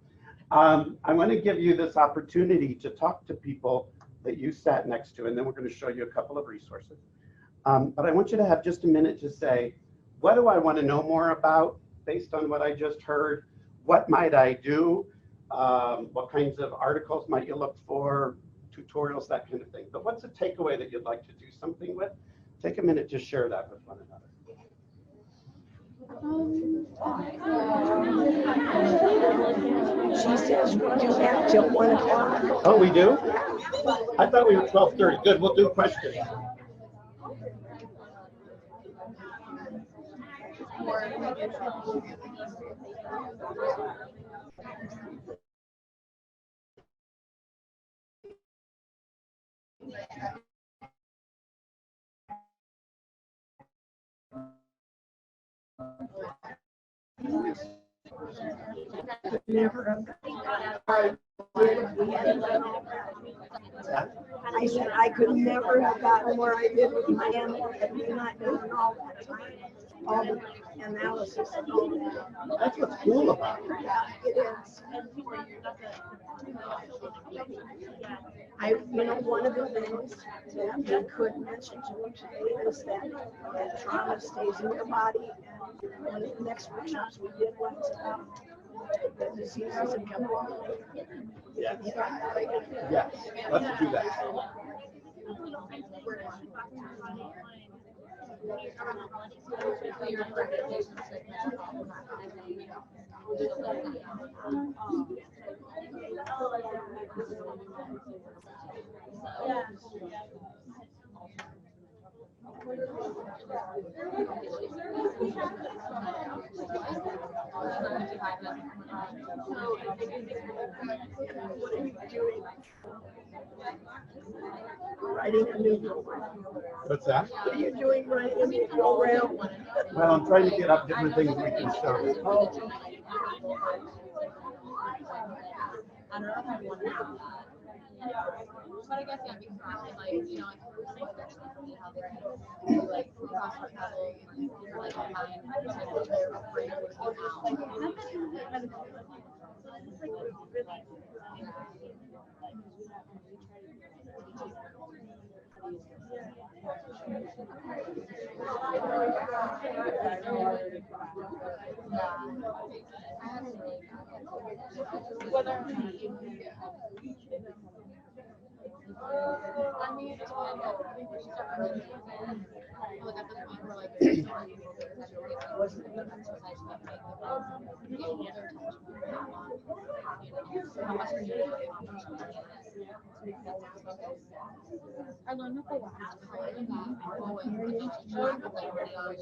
I want to give you this opportunity to talk to people that you sat next to, and then we're going to show you a couple of resources. But I want you to have just a minute to say, what do I want to know more about based on what I just heard? What might I do? What kinds of articles might you look for? Tutorials, that kind of thing. But what's a takeaway that you'd like to do something with? Take a minute to share that with one another. She says we do that till 1 o'clock. Oh, we do? I thought we were 12:30. Good, we'll do questions. I said I could never have gotten where I did with my animal had we not done all that time, all the analysis and all that. That's what's cool about it. Yeah, it is. One of the things that we could mention to them today is that trauma stays in your body. And one of the next workshops we did was the diseases and chemical. Yes. Yes, let's do that. Writing a new program. What's that? What are you doing writing a new program? Well, I'm trying to get up different things we can show. I don't know if I want to have that. But I guess, yeah, because like, how they're like cross travel, like mind, their brain I mean, it's fine, but I think we should start really like at this point, we're like, I learned that the last part of that people with the teacher with like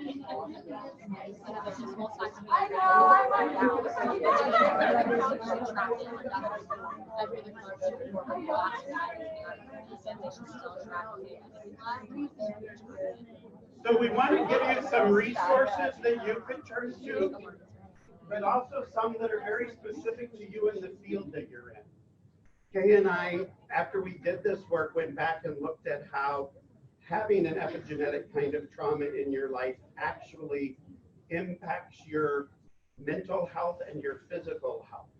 videos and have this whole section I really So we want to give you some resources that you could turn to, but also some that are very specific to you in the field that you're in. Kay and I, after we did this work, went back and looked at how having an epigenetic kind of trauma in your life actually impacts your mental health and your physical health.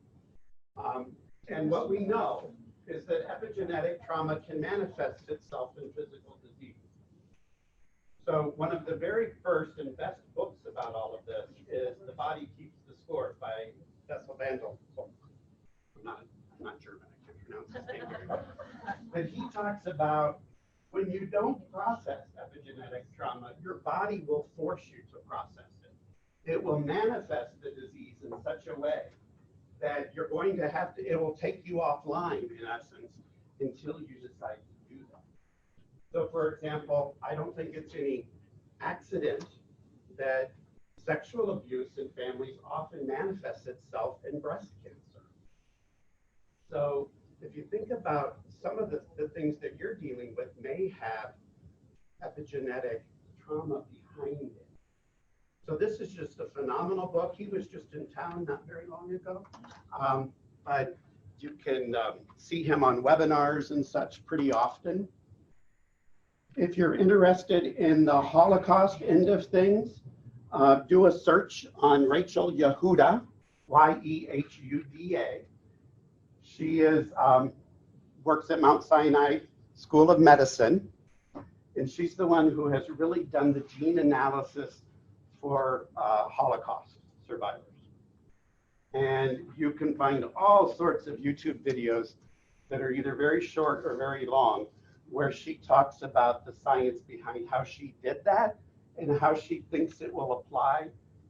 And what we know is that epigenetic trauma can manifest itself in physical disease. So one of the very first and best books about all of this is The Body Keeps the Score by Cecil Vandal. I'm not German, I can't pronounce his name very well. But he talks about when you don't process epigenetic trauma, your body will force you to process it. It will manifest the disease in such a way that you're going to have to, it will take you offline in essence until you decide to do that. So for example, I don't think it's any accident that sexual abuse in families often manifests itself in breast cancer. So if you think about some of the things that you're dealing with may have epigenetic trauma behind it. So this is just a phenomenal book. He was just in town not very long ago. But you can see him on webinars and such pretty often. If you're interested in the Holocaust end of things, do a search on Rachel Yehuda, Yehuda. She is works at Mount Sinai School of Medicine, and she's the one who has really done the gene analysis for Holocaust survivors. And you can find all sorts of YouTube videos that are either very short or very long, where she talks about the science behind how she did that and how she thinks it will apply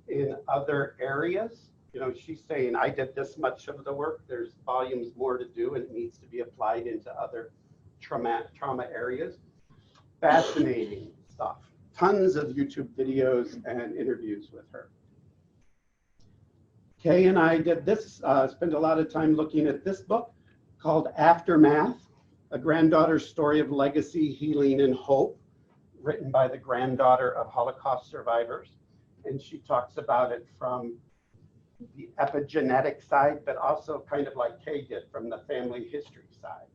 in other areas. You know, she's saying, I did this much of the work, there's volumes more to do, and it needs to be applied into other trauma areas. Fascinating stuff. Tons of YouTube videos and interviews with her. Kay and I did this, spent a lot of time looking at this book called Aftermath, A Granddaughter's Story of Legacy, Healing, and Hope, written by the granddaughter of Holocaust survivors. And she talks about it from the epigenetic side, but also kind of like Kay did from the family history side.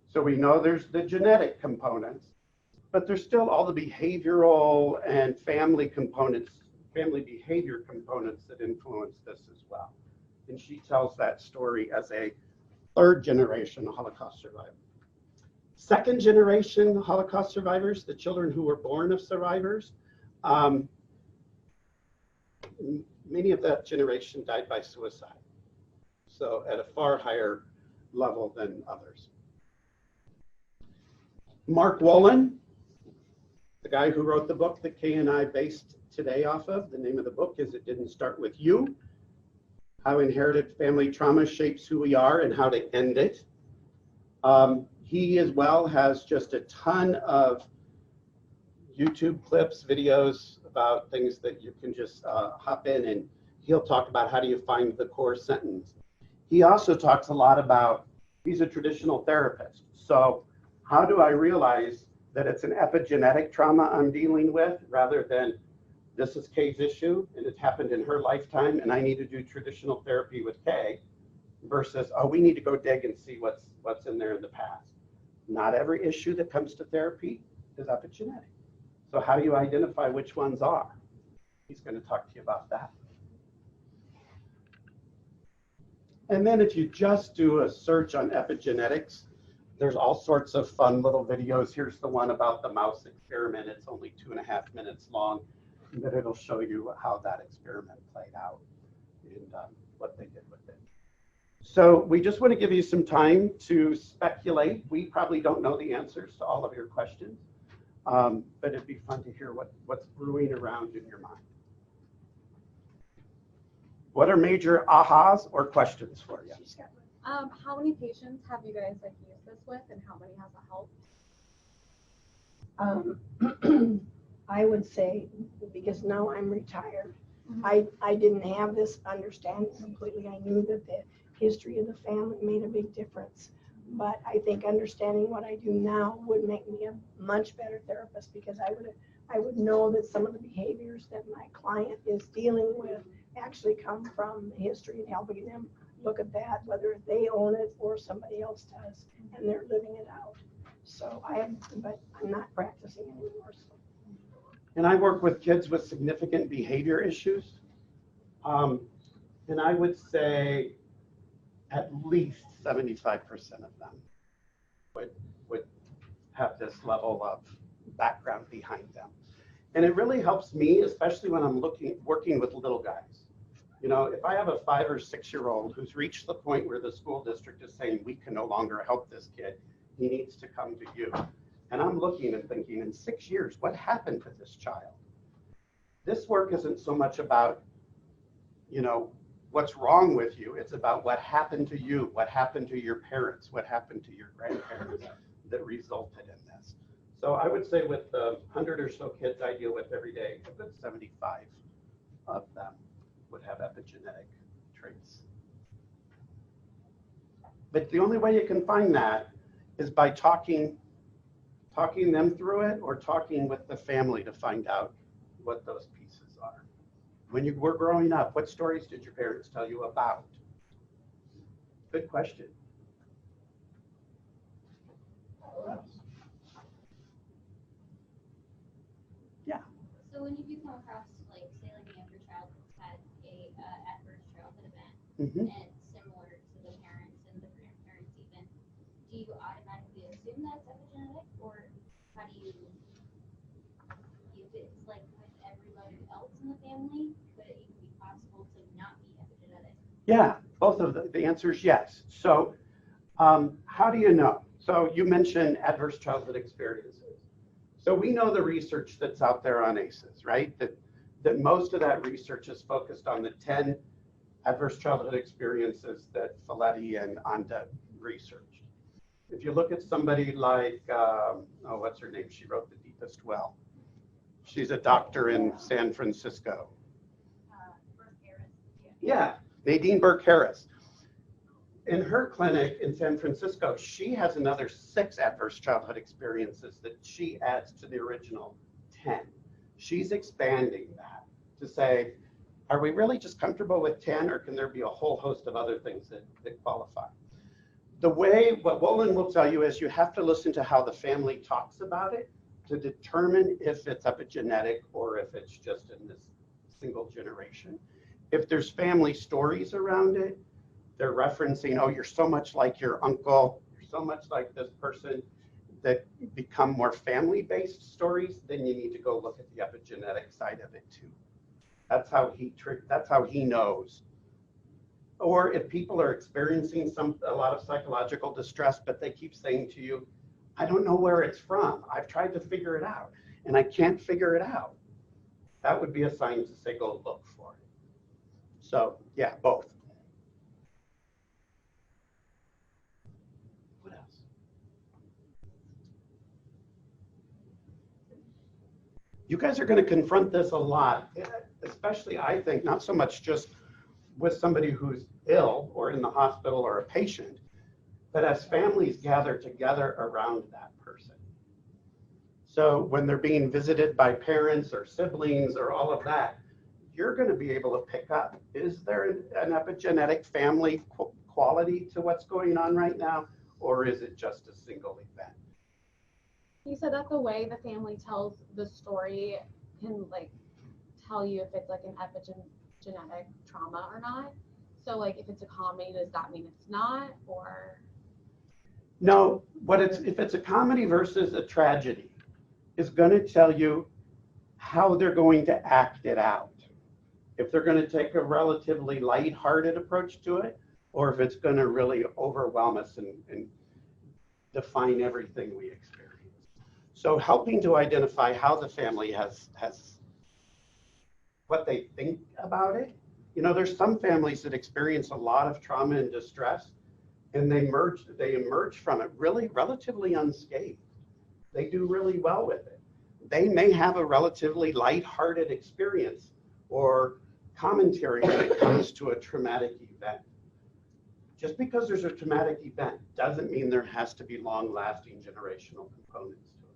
So we know there's the genetic components, but there's still all the behavioral and family components, family behavior components that influence this as well. And she tells that story as a third generation Holocaust survivor. Second generation Holocaust survivors, the children who were born of survivors, many of that generation died by suicide. So at a far higher level than others. Mark Wolin, the guy who wrote the book that Kay and I based today off of, the name of the book is It Didn't Start With You, How Inherited Family Trauma Shapes Who We Are and How to End It. He as well has just a ton of YouTube clips, videos about things that you can just hop in, and he'll talk about how do you find the core sentence. He also talks a lot about, he's a traditional therapist. So how do I realize that it's an epigenetic trauma I'm dealing with rather than this is Kay's issue and it happened in her lifetime and I need to do traditional therapy with Kay versus, oh, we need to go dig and see what's in there in the past. Not every issue that comes to therapy is epigenetic. So how do you identify which ones are? He's going to talk to you about that. And then if you just do a search on epigenetics, there's all sorts of fun little videos. Here's the one about the mouse experiment. It's only 2.5 minutes long, but it'll show you how that experiment played out and what they did with it. So we just want to give you some time to speculate. We probably don't know the answers to all of your questions, but it'd be fun to hear what's brewing around in your mind. What are major ahas or questions for you? How many patients have you guys used this with, and how many has it helped? I would say, because now I'm retired, I didn't have this understanding completely. I knew that the history of the family made a big difference, but I think understanding what I do now would make me a much better therapist, because I would know that some of the behaviors that my client is dealing with actually come from history, and helping them look at that, whether they own it or somebody else does, and they're living it out. So but I'm not practicing anymore. So. And I work with kids with significant behavior issues. And I would say at least 75% of them would have this level of background behind them. And it really helps me, especially when I'm working with little guys. You know, if I have a 5 or 6 year old who's reached the point where the school district is saying we can no longer help this kid, he needs to come to you. And I'm looking and thinking, in 6 years, what happened to this child? This work isn't so much about, what's wrong with you. It's about what happened to you, what happened to your parents, what happened to your grandparents that resulted in this. So I would say with the 100 or so kids I deal with every day, a good 75 of them would have epigenetic traits. But the only way you can find that is by talking them through it, or talking with the family to find out what those pieces are. When you were growing up, what stories did your parents tell you about? Good question. Yeah. So when you do come across, like, say, like a younger child that's had a adverse childhood event, Mm-hmm. and it's similar to the parents and the grandparents even, do you automatically assume that's epigenetic, or how do you, if it's like with everybody else in the family, could it even be possible to not be epigenetic? Yeah, both of the answer is yes. So how do you know? So you mentioned adverse childhood experiences. So we know the research that's out there on ACEs, right? That most of that research is focused on the 10 adverse childhood experiences that Folletti and Anda researched. If you look at somebody like, what's her name? She wrote The Deepest Well. She's a doctor in San Francisco. Yeah, Nadine Burke-Harris. In her clinic in San Francisco, she has another 6 adverse childhood experiences that she adds to the original 10. She's expanding that to say, are we really just comfortable with 10, or can there be a whole host of other things that qualify? What Wolin will tell you is you have to listen to how the family talks about it to determine if it's epigenetic or if it's just in this single generation. If there's family stories around it, they're referencing, oh, you're so much like your uncle, you're so much like this person, that become more family-based stories, then you need to go look at the epigenetic side of it too. That's how he knows. Or if people are experiencing a lot of psychological distress, but they keep saying to you, I don't know where it's from. I've tried to figure it out and I can't figure it out. That would be a sign to say, go look for it. So yeah, both. What else? You guys are going to confront this a lot, especially I think, not so much just with somebody who's ill or in the hospital or a patient, but as families gather together around that person. So when they're being visited by parents or siblings or all of that, you're going to be able to pick up, is there an epigenetic family quality to what's going on right now, or is it just a single event? You said that the way the family tells the story can like tell you if it's like an epigenetic trauma or not. So like if it's a comedy, does that mean it's not, or? No, if it's a comedy versus a tragedy, is going to tell you how they're going to act it out. If they're going to take a relatively lighthearted approach to it, or if it's going to really overwhelm us and define everything we experience. So helping to identify how the family has what they think about it. There's some families that experience a lot of trauma and distress, and they emerge from it relatively unscathed. They do really well with it. They may have a relatively lighthearted experience or commentary when it comes to a traumatic event. Just because there's a traumatic event doesn't mean there has to be long-lasting generational components to it.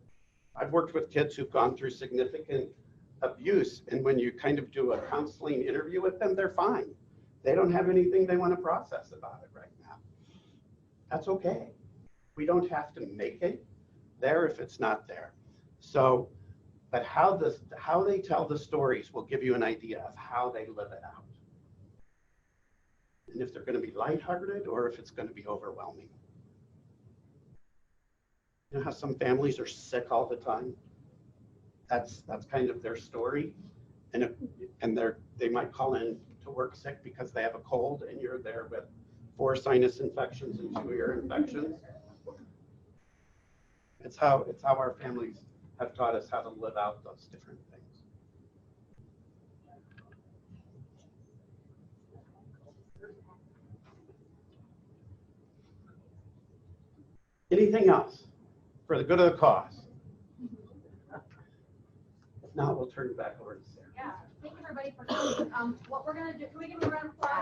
I've worked with kids who've gone through significant abuse, and when you kind of do a counseling interview with them, they're fine. They don't have anything they want to process about it right now. That's okay. We don't have to make it there if it's not there. So, but how they tell the stories will give you an idea of how they live it out. And if they're going to be lighthearted or if it's going to be overwhelming. You know how some families are sick all the time? That's kind of their story. And they might call in to work sick because they have a cold, and you're there with 4 sinus infections and 2 ear infections. It's how our families have taught us how to live out those different things. Anything else for the good of the cause? If not, we'll turn it back over to Sarah. Yeah, thank you everybody for coming. What we're gonna do, can we give them a round of applause?